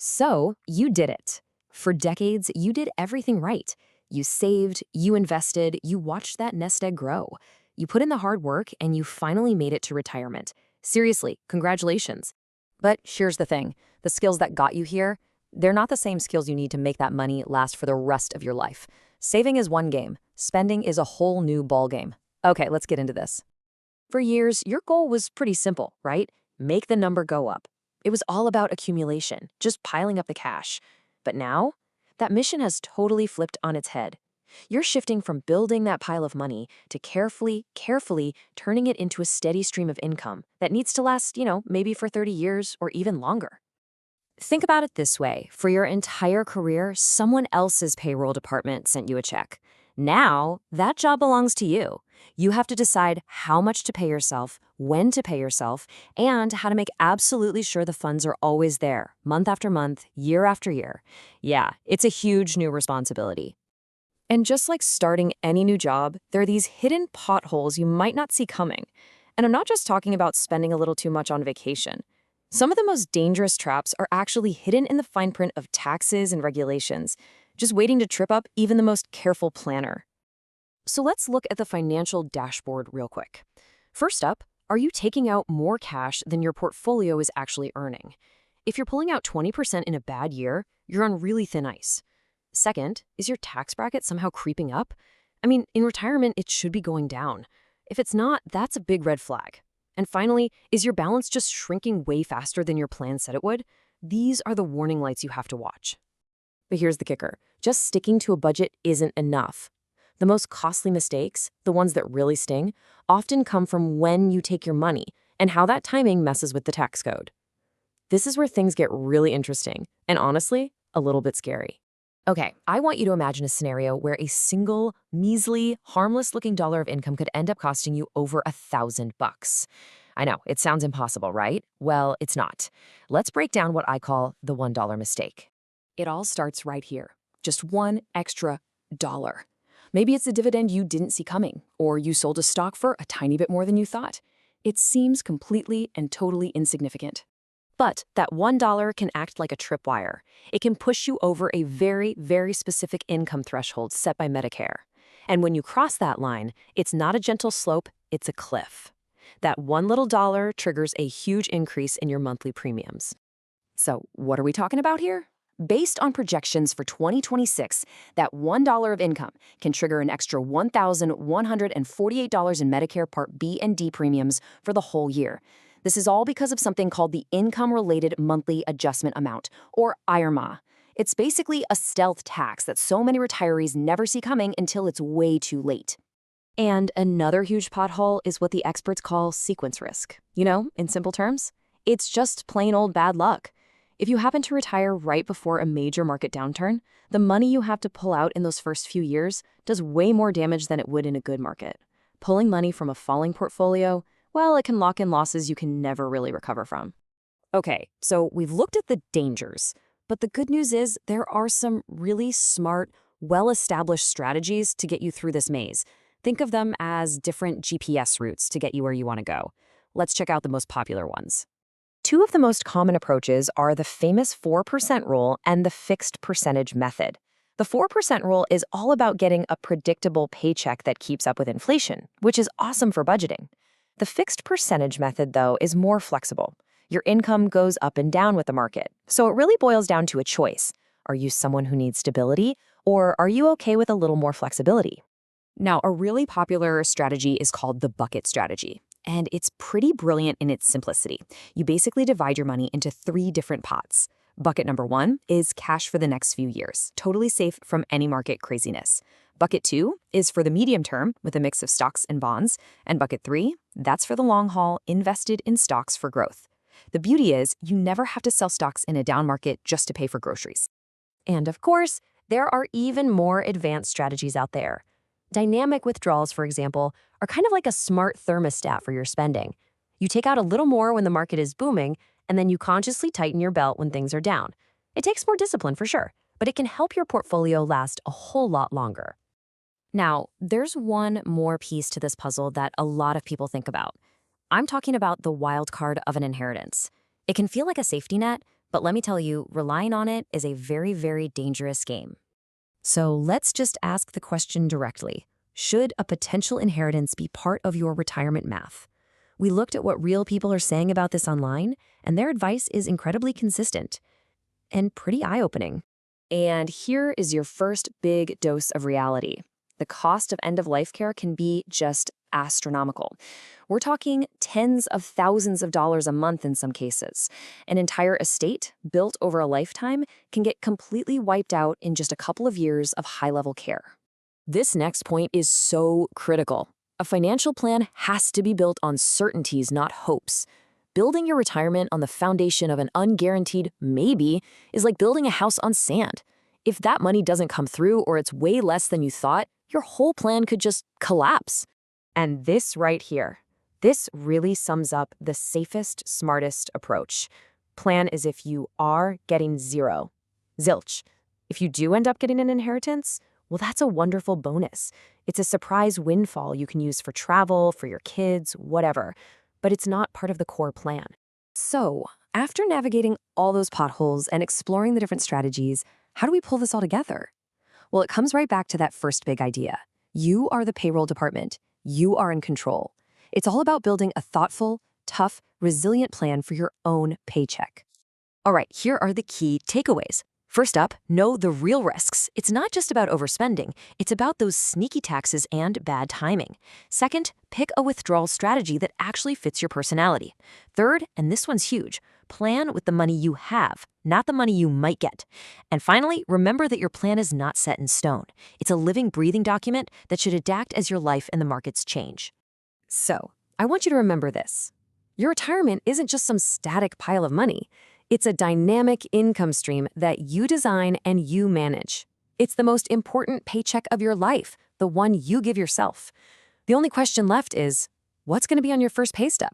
So you did it. For decades, you did everything right. You saved, you invested, you watched that nest egg grow. You put in the hard work and you finally made it to retirement. Seriously, congratulations. But here's the thing, the skills that got you here, they're not the same skills you need to make that money last for the rest of your life. Saving is one game, spending is a whole new ballgame. Okay, let's get into this. For years, your goal was pretty simple, right? Make the number go up. It was all about accumulation, just piling up the cash. But now, that mission has totally flipped on its head. You're shifting from building that pile of money to carefully turning it into a steady stream of income that needs to last, maybe for 30 years or even longer. Think about it this way. For your entire career, someone else's payroll department sent you a check. Now, that job belongs to you. You have to decide how much to pay yourself, when to pay yourself, and how to make absolutely sure the funds are always there, month after month, year after year. Yeah, it's a huge new responsibility. And just like starting any new job, there are these hidden potholes you might not see coming. And I'm not just talking about spending a little too much on vacation. Some of the most dangerous traps are actually hidden in the fine print of taxes and regulations, just waiting to trip up even the most careful planner. So let's look at the financial dashboard real quick. First up, are you taking out more cash than your portfolio is actually earning? If you're pulling out 20% in a bad year, you're on really thin ice. Second, is your tax bracket somehow creeping up? I mean, in retirement, it should be going down. If it's not, that's a big red flag. And finally, is your balance just shrinking way faster than your plan said it would? These are the warning lights you have to watch. But here's the kicker. Just sticking to a budget isn't enough. The most costly mistakes, the ones that really sting, often come from when you take your money and how that timing messes with the tax code. This is where things get really interesting and honestly, a little bit scary. Okay, I want you to imagine a scenario where a single, measly, harmless-looking dollar of income could end up costing you over $1,000. I know, it sounds impossible, right? Well, it's not. Let's break down what I call the $1 mistake. It all starts right here. Just one extra dollar. Maybe it's a dividend you didn't see coming, or you sold a stock for a tiny bit more than you thought. It seems completely and totally insignificant. But that $1 can act like a tripwire. It can push you over a very, very specific income threshold set by Medicare. And when you cross that line, it's not a gentle slope, it's a cliff. That one little dollar triggers a huge increase in your monthly premiums. So what are we talking about here? Based on projections for 2026, that $1 of income can trigger an extra $1,148 in Medicare Part B and D premiums for the whole year. This is all because of something called the Income-Related Monthly Adjustment Amount, or IRMAA. It's basically a stealth tax that so many retirees never see coming until it's way too late. And another huge pothole is what the experts call sequence risk. In simple terms, it's just plain old bad luck. If you happen to retire right before a major market downturn, the money you have to pull out in those first few years does way more damage than it would in a good market. Pulling money from a falling portfolio, well, it can lock in losses you can never really recover from. Okay, so we've looked at the dangers, but the good news is there are some really smart, well-established strategies to get you through this maze. Think of them as different GPS routes to get you where you want to go. Let's check out the most popular ones. Two of the most common approaches are the famous 4% rule and the fixed percentage method. The 4% rule is all about getting a predictable paycheck that keeps up with inflation, which is awesome for budgeting. The fixed percentage method, though, is more flexible. Your income goes up and down with the market, so it really boils down to a choice. Are you someone who needs stability, or are you okay with a little more flexibility? Now, a really popular strategy is called the bucket strategy, and it's pretty brilliant in its simplicity. You basically divide your money into 3 different pots. Bucket number 1 is cash for the next few years, totally safe from any market craziness. Bucket 2 is for the medium term with a mix of stocks and bonds. And bucket 3, that's for the long haul, invested in stocks for growth. The beauty is you never have to sell stocks in a down market just to pay for groceries. And of course, there are even more advanced strategies out there. Dynamic withdrawals, for example, are kind of like a smart thermostat for your spending. You take out a little more when the market is booming, and then you consciously tighten your belt when things are down. It takes more discipline for sure, but it can help your portfolio last a whole lot longer. Now, there's one more piece to this puzzle that a lot of people think about. I'm talking about the wild card of an inheritance. It can feel like a safety net, But let me tell you, relying on it is a very, very dangerous game. So let's just ask the question directly. Should a potential inheritance be part of your retirement math? We looked at what real people are saying about this online, and their advice is incredibly consistent and pretty eye-opening. And here is your first big dose of reality. The cost of end-of-life care can be just astronomical. We're talking tens of thousands of dollars a month in some cases. An entire estate built over a lifetime can get completely wiped out in just a couple of years of high-level care. This next point is so critical. A financial plan has to be built on certainties, not hopes. Building your retirement on the foundation of an unguaranteed maybe is like building a house on sand. If that money doesn't come through or it's way less than you thought, your whole plan could just collapse. And this right here, this really sums up the safest, smartest approach. Plan as if you are getting zero. Zilch. If you do end up getting an inheritance, well, that's a wonderful bonus. It's a surprise windfall you can use for travel, for your kids, whatever. But it's not part of the core plan. So, after navigating all those potholes and exploring the different strategies, how do we pull this all together? Well, it comes right back to that first big idea. You are the payroll department. You are in control. It's all about building a thoughtful, tough, resilient plan for your own paycheck. All right, here are the key takeaways. First up, know the real risks. It's not just about overspending. It's about those sneaky taxes and bad timing. Second, pick a withdrawal strategy that actually fits your personality. Third, and this one's huge, plan with the money you have, not the money you might get. And finally, remember that your plan is not set in stone. It's a living, breathing document that should adapt as your life and the markets change. So, I want you to remember this. Your retirement isn't just some static pile of money. It's a dynamic income stream that you design and you manage. It's the most important paycheck of your life, the one you give yourself. The only question left is, what's going to be on your first pay stub?